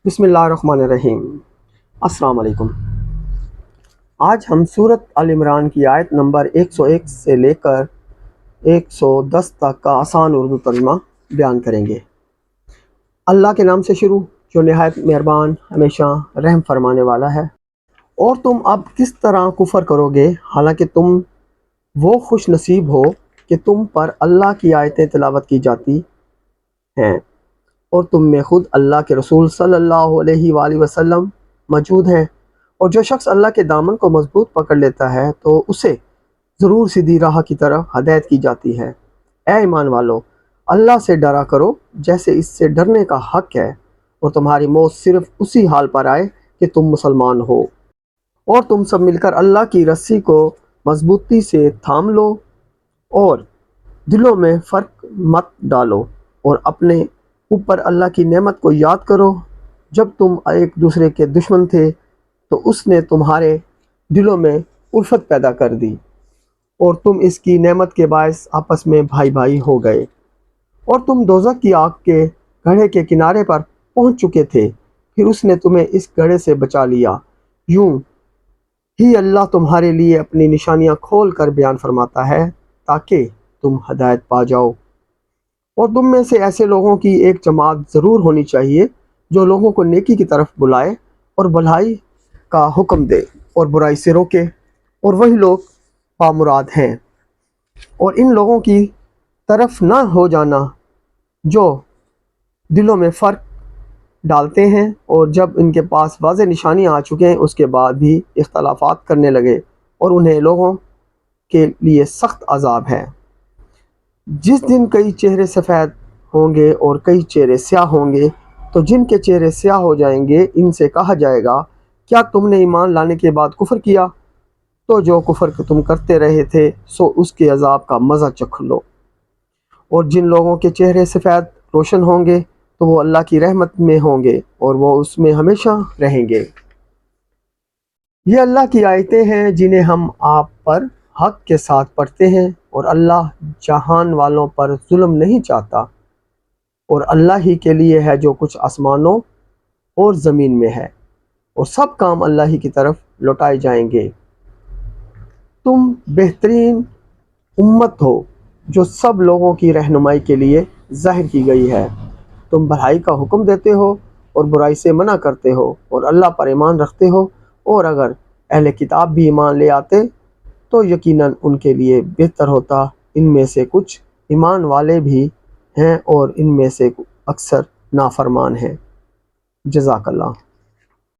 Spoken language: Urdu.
بسم اللہ الرحمن الرحیم۔ السلام علیکم۔ آج ہم سورۃ آل عمران کی آیت نمبر 101 سے لے کر 110 تک کا آسان اردو ترجمہ بیان کریں گے۔ اللہ کے نام سے شروع جو نہایت مہربان ہمیشہ رحم فرمانے والا ہے۔ اور تم اب کس طرح کفر کرو گے حالانکہ تم وہ خوش نصیب ہو کہ تم پر اللہ کی آیتیں تلاوت کی جاتی ہیں اور تم میں خود اللہ کے رسول صلی اللہ علیہ وآلہ وسلم موجود ہیں، اور جو شخص اللہ کے دامن کو مضبوط پکڑ لیتا ہے تو اسے ضرور سیدھی راہ کی طرف ہدایت کی جاتی ہے۔ اے ایمان والو، اللہ سے ڈرا کرو جیسے اس سے ڈرنے کا حق ہے، اور تمہاری موت صرف اسی حال پر آئے کہ تم مسلمان ہو، اور تم سب مل کر اللہ کی رسی کو مضبوطی سے تھام لو اور دلوں میں فرق مت ڈالو، اور اپنے اوپر اللہ کی نعمت کو یاد کرو۔ جب تم ایک دوسرے کے دشمن تھے تو اس نے تمہارے دلوں میں الفت پیدا کر دی، اور تم اس کی نعمت کے باعث آپس میں بھائی بھائی ہو گئے، اور تم دوزخ کی آگ کے گڑھے کے کنارے پر پہنچ چکے تھے، پھر اس نے تمہیں اس گڑھے سے بچا لیا۔ یوں ہی اللہ تمہارے لیے اپنی نشانیاں کھول کر بیان فرماتا ہے تاکہ تم ہدایت پا جاؤ۔ اور تم میں سے ایسے لوگوں کی ایک جماعت ضرور ہونی چاہیے جو لوگوں کو نیکی کی طرف بلائے اور بھلائی کا حکم دے اور برائی سے روکے، اور وہی لوگ پامراد ہیں۔ اور ان لوگوں کی طرف نہ ہو جانا جو دلوں میں فرق ڈالتے ہیں، اور جب ان کے پاس واضح نشانیاں آ چکے ہیں اس کے بعد بھی اختلافات کرنے لگے، اور انہیں لوگوں کے لیے سخت عذاب ہے۔ جس دن کئی چہرے سفید ہوں گے اور کئی چہرے سیاہ ہوں گے، تو جن کے چہرے سیاہ ہو جائیں گے ان سے کہا جائے گا کیا تم نے ایمان لانے کے بعد کفر کیا؟ تو جو کفر تم کرتے رہے تھے سو اس کے عذاب کا مزہ چکھ لو۔ اور جن لوگوں کے چہرے سفید روشن ہوں گے تو وہ اللہ کی رحمت میں ہوں گے اور وہ اس میں ہمیشہ رہیں گے۔ یہ اللہ کی آیتیں ہیں جنہیں ہم آپ پر حق کے ساتھ پڑھتے ہیں، اور اللہ جہان والوں پر ظلم نہیں چاہتا، اور اللہ ہی کے لیے ہے جو کچھ آسمانوں اور زمین میں ہے، اور سب کام اللہ ہی کی طرف لوٹائے جائیں گے۔ تم بہترین امت ہو جو سب لوگوں کی رہنمائی کے لیے ظاہر کی گئی ہے۔ تم بھلائی کا حکم دیتے ہو اور برائی سے منع کرتے ہو، اور اللہ پر ایمان رکھتے ہو، اور اگر اہل کتاب بھی ایمان لے آتے تو یقیناً ان کے لیے بہتر ہوتا۔ ان میں سے کچھ ایمان والے بھی ہیں اور ان میں سے اکثر نافرمان ہیں۔ جزاک اللہ۔